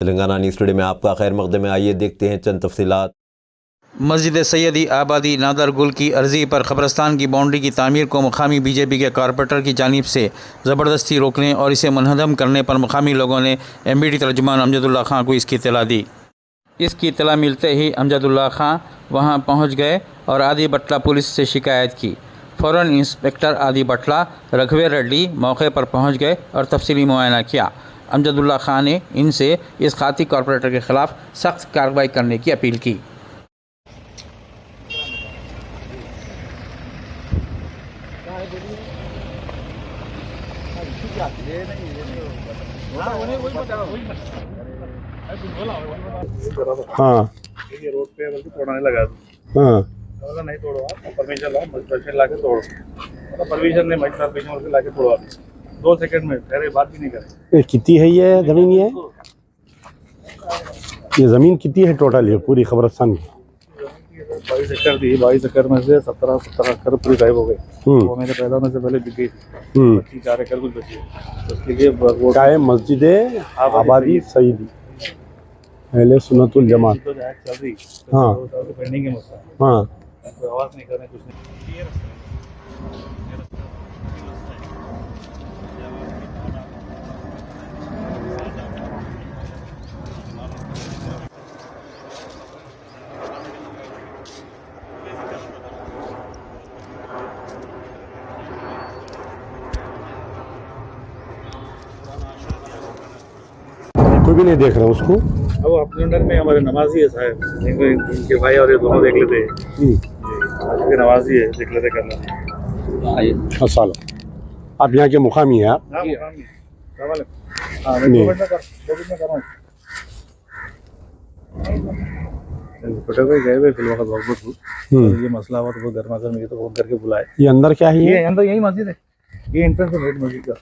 Telangana news today में आपका खैर मकदम है। आइए देखते हैं चंद तफसीलात। मस्जिद सैयदी आबादी नादर गुल की अर्जी पर कब्रस्तान की बाउंड्री की तामीर को मुकामी बीजेपी के कारपोरेटर की जानिब से ज़बरदस्ती रोकने और इसे मुनहदम करने पर मुकामी लोगों ने MBD तर्जुमान अमजदुल्ला खां को इसकी इत्तला दी। इसकी इत्तला मिलते ही अमजदुल्ला खां वहां पहुंच गए और आदि बटला पुलिस से शिकायत की। फ़ौरन इंस्पेक्टर आदि बटला रघुवीर रेड्डी मौके पर पहुंच गए और तफसीली मुआयना किया। अमजदुल्ला खां ने इनसे इस खाती कारपोरेटर के ख़िलाफ़ सख्त कार्रवाई करने की अपील की। हाँ ये रोड पे बल्कि तोड़ने लगा हाँ बोला नहीं तोड़ो आप परमिशन लाओ परमिशन ला के तोड़ो मतलब परमिशन ने मजिस्ट्रेट परमिशन ला के तोड़वा दी 2 सेकंड में ठहरे बात भी नहीं करे। ये कितनी है ये ज़मीन? ये ज़मीन कितनी है टोटल ये पूरी कब्रस्तान की? 22 एकड़ दी 22 एकड़ में से 17 एकड़ पूरी गायब हो गई। वो मेरे पैदा होने से पहले बिक गई थी 4 एकड़ कुछ बची है। उसके लिए वो क्या है? मस्जिद आबादी सईदी अहले सुन्नतुल जमात। तो चल रही हाँ पेंडिंग है मसला। हाँ कोई आवाज़ नहीं कर रहे कुछ नहीं। कोई भी नहीं देख रहा उसको। अब अपने अंडर में हमारे नमाजी है साहब इनके भाई और ये दोनों देख लेते हैं। नमाजी है देख लेते कर लेते। साल आप यहाँ के मुकामी हैं आप? छोटे भाई गए हुए फिलहाल बहुत ये मसला हुआ तो वो गर्मा गर्मी तो फोन करके बुलाए। ये अंदर क्या है? ये अंदर यही मस्जिद है। ये एंट्रेंस है मस्जिद का।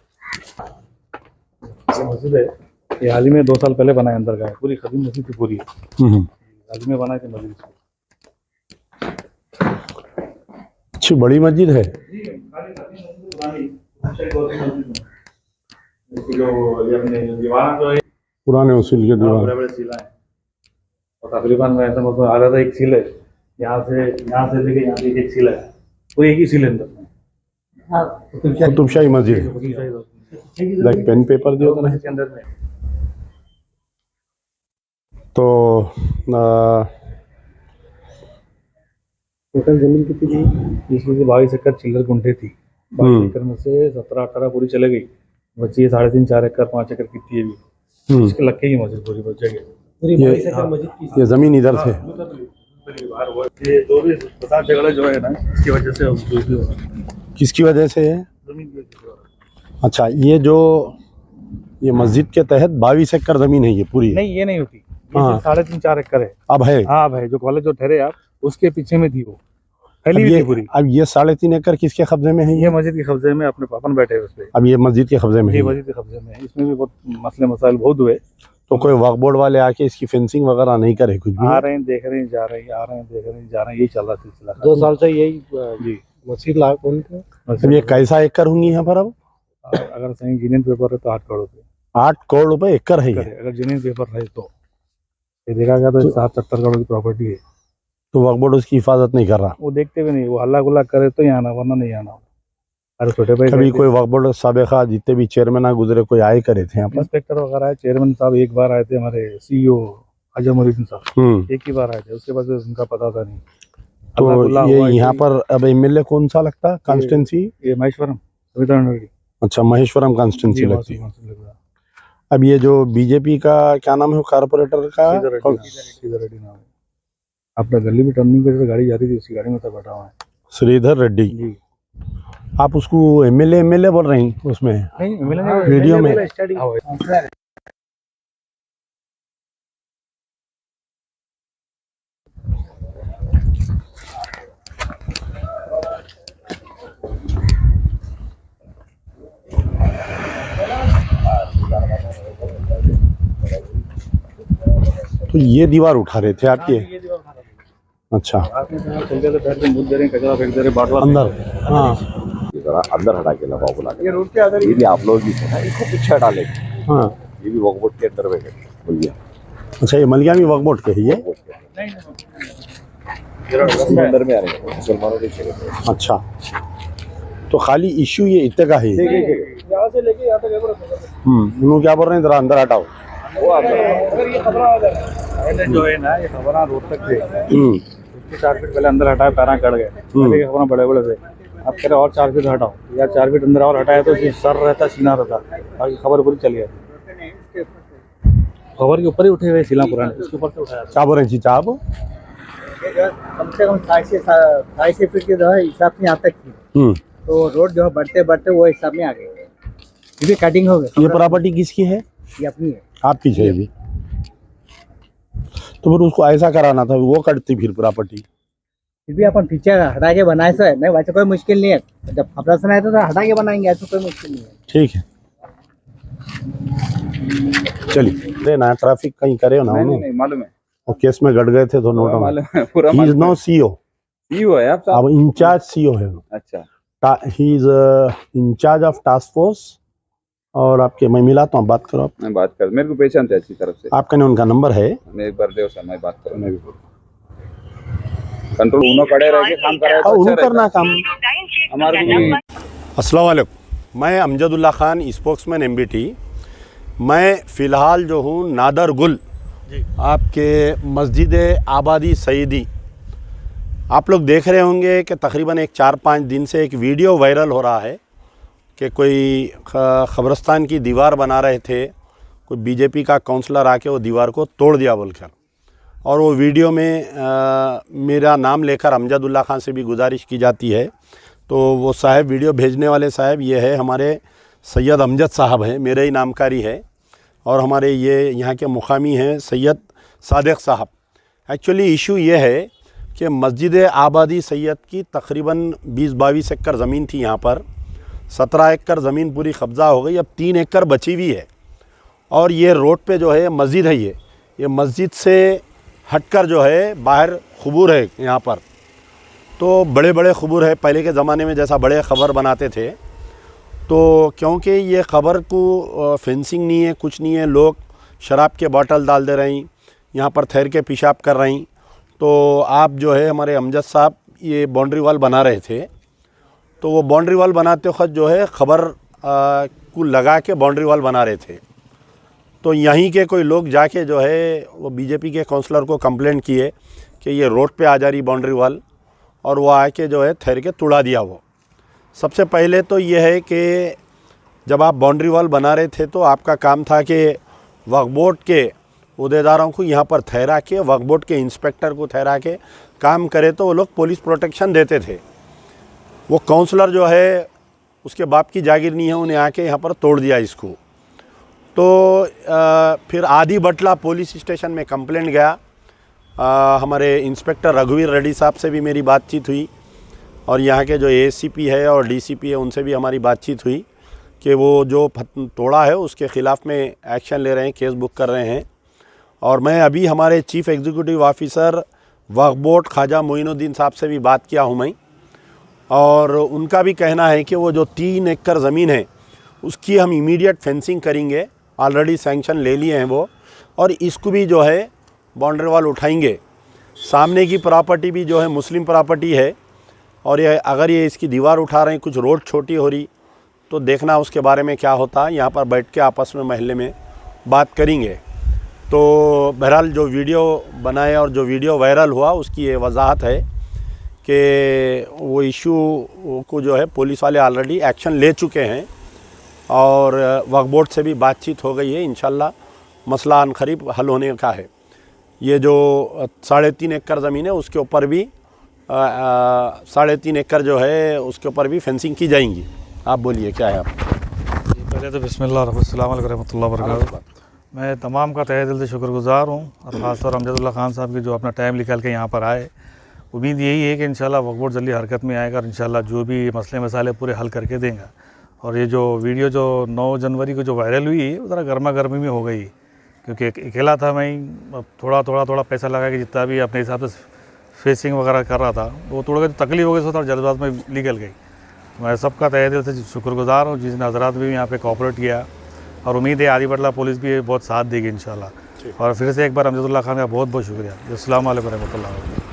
ये मस्जिद है। ये हाल ही में 2 साल पहले बनाया अंदर का है। पूरी खदीम मस्जिद थी पूरी हाल ही में बनाई थी मस्जिद। अच्छी बड़ी मस्जिद है। पुराने उसूल के दीवार बड़े-बड़े सीला है और तकरीबन ऐसा मतलब आधा एक सील है। यहाँ से लेके यहाँ तक एक सील है। पूरी एक ही सील है अंदर। कुतुबशाही मस्जिद है। लाइक पेन पेपर जो होता है इसके अंदर में तो टोटल जमीन कितनी थी? इसमें से 22 एकड़ चिल्लर गुंठे थी। 22 एकड़ में से 17-18 पूरी चले गई। बची है 3.5-4 एकड़ 5 एकड़ कितनी है भी इसके लग के ही मस्जिद पूरी बच जाएगी। ये जमीन इधर से ये जो भी फसाद झगड़ा जो है ना इसकी वजह से किसकी वजह से है? जमीन की वजह से। अच्छा ये मस्जिद के तहत 22 एकड़ जमीन है ये पूरी? नहीं ये नहीं होती। हाँ 3.5-4 एकड़ है। अब है? हाँ अब है। जो कॉलेज जो ठहरे आप उसके पीछे में थी वो फैली हुई थी पूरी। अब ये 3.5 एकड़ किसके कब्जे में है? ये मस्जिद के कब्जे में अपने पापन बैठे हैं उस पे। अब ये मस्जिद के कब्जे में ये है? मस्जिद के कब्जे में है। इसमें भी बहुत मसले मसाइल बहुत हुए। तो कोई वक्फ बोर्ड वाले आके इसकी फेंसिंग वगैरह नहीं करे कुछ भी? आ रहे हैं देख रहे हैं जा रहे हैं आ रहे हैं देख रहे हैं जा रहे हैं यही चल रहा सिलसिला। 2 साल से यही जी मस्जिद ला कौन थे? अब ये कैसा एकड़ होंगी यहाँ पर? अब अगर सही जीनियन पेपर है तो 8 करोड़ रुपए। 8 करोड़ रुपए एकड़ है ये? अगर जीनियन पेपर है तो ये देखा गया तो 70 करोड़ की प्रॉपर्टी है। तो वक्फ बोर्ड उसकी हिफाजत नहीं कर रहा? वो देखते भी नहीं। वो हल्ला गुल्ला करे तो यहाँ आना वरना नहीं आना। अरे छोटे भाई कभी कोई वक्फ बोर्ड साबिका जितने भी चेयरमैन गुजरे कोई आए करे थे यहाँ पर? इंस्पेक्टर वगैरह है चेयरमैन साहब एक बार आए थे। हमारे CEO अजमुद्दीन साहब एक ही बार आए थे। उसके बाद उनका पता था नहीं। तो ये यहाँ पर अब MLA कौन सा लगता है कॉन्स्टिट्यूंसी? ये महेश्वरम सविता। अच्छा महेश्वरम कॉन्स्टिट्यूंसी लगती है। अब ये जो बीजेपी का क्या नाम है कारपोरेटर का? श्रीधर रेड्डी नाम है। अपना गली में टर्निंग पे गाड़ी जा रही थी उसी गाड़ी में तो बैठा हुआ है श्रीधर रेड्डी जी। आप उसको MLA बोल रहे हैं उसमें? नहीं वीडियो में तो ये दीवार उठा रहे थे आपके? अच्छा अंदर? हाँ जरा अंदर हटा के लगाओ बुला के। ये भी आप लोग भी है, इसको पीछे हटा लेंगे। हाँ ये भी वॉकबोर्ड के अंदर में है। बोलिए अच्छा, ये मलियामी वक्फ बोर्ड के ही है। अंदर में आ रहे हैं मुसलमानों के क्षेत्र में। अच्छा, तो खाली इश्यू ये इतने का ही है। यहाँ से लेके यहाँ तक उन्होंने क्या बोल रहे हैं, जरा अंदर हटाओ। वो अगर ये खबर पहले जो है ना, ये खबर रोड तक थे, 4 फीट पहले अंदर हटाए, पैरा कट गए, पहले खबर बड़े बड़े थे। अब कह रहे और 4 फीट हटाओ, या 4 फीट अंदर और हटाए तो सर रहता, सीना रहता, बाकी खबर पूरी चली जाती। खबर के ऊपर ही उठे हुए सिला पुराने, उसके ऊपर से उठाया क्या बोल रहे हैं चीचा आप? कम से कम 2.5 फीट के जो है हिसाब से यहाँ तक थी, तो रोड जो है बढ़ते बढ़ते वो हिसाब में आ गए, ये भी कटिंग हो गई। ये प्रॉपर्टी किसकी है? ये अपनी है। आपकी है भी? तो फिर उसको ऐसा कराना था, वो कटती फिर प्रॉपर्टी। फिर भी अपन पीछे हटा के बनाए से नहीं, वैसे कोई मुश्किल नहीं है। जब ऑपरेशन आए तो हटा के बनाएंगे, ऐसा कोई मुश्किल नहीं है। ठीक है, चलिए देना ट्रैफिक कहीं करे ना। नहीं मालूम है, वो केस में गड़ गए थे तो नोट मालूम है पूरा। He is no CO. CEO है आप साहब? अब इंचार्ज सीओ है। अच्छा, he is incharge of task force. और आपके मैं मिलाता हूँ, बात करो आप। मैं बात कर, मेरे को पहचानते हैं अच्छी तरफ से। आपका नहीं, उनका नंबर है। मैं एक बार देव से मैं बात करूँ, मैं भी कंट्रोल उन्होंने खड़े रह के काम कर रहे हैं, उनको करना काम। हमारे को। अस्सलाम वालेकुम, मैं अमजदुल्ला खान, स्पोक्समैन एमबीटी। मैं फ़िलहाल जो हूँ नादर गुल, आपके मस्जिद आबादी सईदी। आप लोग देख रहे होंगे कि तकरीबन एक 4-5 दिन से एक वीडियो वायरल हो रहा है कि कोई ख़बरस्तान की दीवार बना रहे थे, कोई बीजेपी का काउंसलर आके वो दीवार को तोड़ दिया बोलकर। और वो वीडियो में मेरा नाम लेकर अमजदुल्ला खान से भी गुजारिश की जाती है। तो वो साहब, वीडियो भेजने वाले साहब ये है हमारे सैयद अमजद साहब हैं, मेरे ही नामकारी है। और हमारे ये यहाँ के मुकामी हैं सैयद सादिक साहब। एक्चुअली इशू ये है कि मस्जिद आबादी सैयद की तकरीबन 20-22 एकड़ ज़मीन थी यहाँ पर। 17 एकड़ ज़मीन पूरी कब्ज़ा हो गई, अब 3 एकड़ बची हुई है। और ये रोड पे जो है मस्जिद है, ये मस्जिद से हटकर जो है बाहर खबूर है यहाँ पर। तो बड़े बड़े खबूर है, पहले के ज़माने में जैसा बड़े ख़बर बनाते थे। तो क्योंकि ये ख़बर को फेंसिंग नहीं है, कुछ नहीं है, लोग शराब के बोतल डाल दे रहे हैं, यहाँ पर ठहर के पेशाब कर रहे हैं। तो आप जो है हमारे अमजद साहब ये बाउंड्री वॉल बना रहे थे। तो वो बाउंड्री वॉल बनाते वक्त जो है ख़बर को लगा के बाउंड्री वॉल बना रहे थे। तो यहीं के कोई लोग जाके जो है वो बीजेपी के काउंसलर को कंप्लेंट किए कि ये रोड पे आ जा रही बाउंड्री वॉल, और वो आके जो है ठहर के तोड़ा दिया। वो सबसे पहले तो ये है कि जब आप बाउंड्री वॉल बना रहे थे तो आपका काम था कि वक्फ बोर्ड के उहदेदारों को यहाँ पर ठहरा के, वक्फ बोर्ड के इंस्पेक्टर को ठहरा के काम करे तो वो लोग पुलिस प्रोटेक्शन देते थे। वो काउंसलर जो है उसके बाप की जागीर नहीं है, उन्हें आके यहाँ पर तोड़ दिया इसको। तो फिर आदि बटला पुलिस स्टेशन में कंप्लेंट गया। हमारे इंस्पेक्टर रघुवीर रेड्डी साहब से भी मेरी बातचीत हुई, और यहाँ के जो एएससीपी है और डीसीपी है उनसे भी हमारी बातचीत हुई कि वो जो तोड़ा है उसके ख़िलाफ़ में एक्शन ले रहे हैं, केस बुक कर रहे हैं। और मैं अभी हमारे चीफ़ एग्जीक्यूटिव ऑफिसर वक्फ बोर्ड ख्वाजा मोइनुद्दीन साहब से भी बात किया हूँ मैं, और उनका भी कहना है कि वो जो 3 एकड़ ज़मीन है उसकी हम इमीडिएट फेंसिंग करेंगे। ऑलरेडी सैंक्शन ले लिए हैं वो, और इसको भी जो है बाउंड्री वॉल उठाएंगे। सामने की प्रॉपर्टी भी जो है मुस्लिम प्रॉपर्टी है, और ये अगर ये इसकी दीवार उठा रहे हैं, कुछ रोड छोटी हो रही तो देखना उसके बारे में क्या होता है। यहाँ पर बैठ के आपस में महल्ले में बात करेंगे। तो बहरहाल जो वीडियो बनाए और जो वीडियो वायरल हुआ उसकी ये वजाहत है कि वो इशू को जो है पुलिस वाले ऑलरेडी एक्शन ले चुके हैं, और वक्फ बोर्ड से भी बातचीत हो गई है। इंशाल्लाह मसला अनकरीब हल होने का है। ये जो 3.5 एकड़ ज़मीन है उसके ऊपर भी 3.5 एकड़ जो है उसके ऊपर भी फेंसिंग की जाएंगी। आप बोलिए क्या है आप? पहले तो बिस्मिल्लाह रहमतुल्लाहि व बरकातहू। मैं तमाम का तहे दिल से शुक्रगुज़ार हूँ, और ख़ासतौर अमजदुल्ला खान साहब की जो अपना टाइम निकाल के यहाँ पर आए। उम्मीद यही है कि इंशाल्लाह वक्फ बोर्ड जल्दी हरकत में आएगा, और इंशाल्लाह जो भी मसले मसाले पूरे हल करके देंगे। और ये जो वीडियो जो 9 जनवरी को जो वायरल हुई वो ज़रा गर्मा गर्मी में हो गई, क्योंकि अकेला था मैं। थोड़ा पैसा लगा के जितना भी अपने हिसाब से फेसिंग वगैरह कर रहा था, वो थोड़ा तकलीफ हो गई, थोड़ा जल्दबाज में निकल गई। मैं सबका तहे दिल से शुक्रगुज़ार हूँ जिसने हजरात भी यहाँ पे कोऑपरेट किया, और उम्मीद है आदि बटला पुलिस भी बहुत साथ देगी इंशाल्लाह। और फिर से एक बार अमजदुल्ला खान का बहुत बहुत शुक्रिया। अस्सलाम वालेकुम रहमतुल्लाह।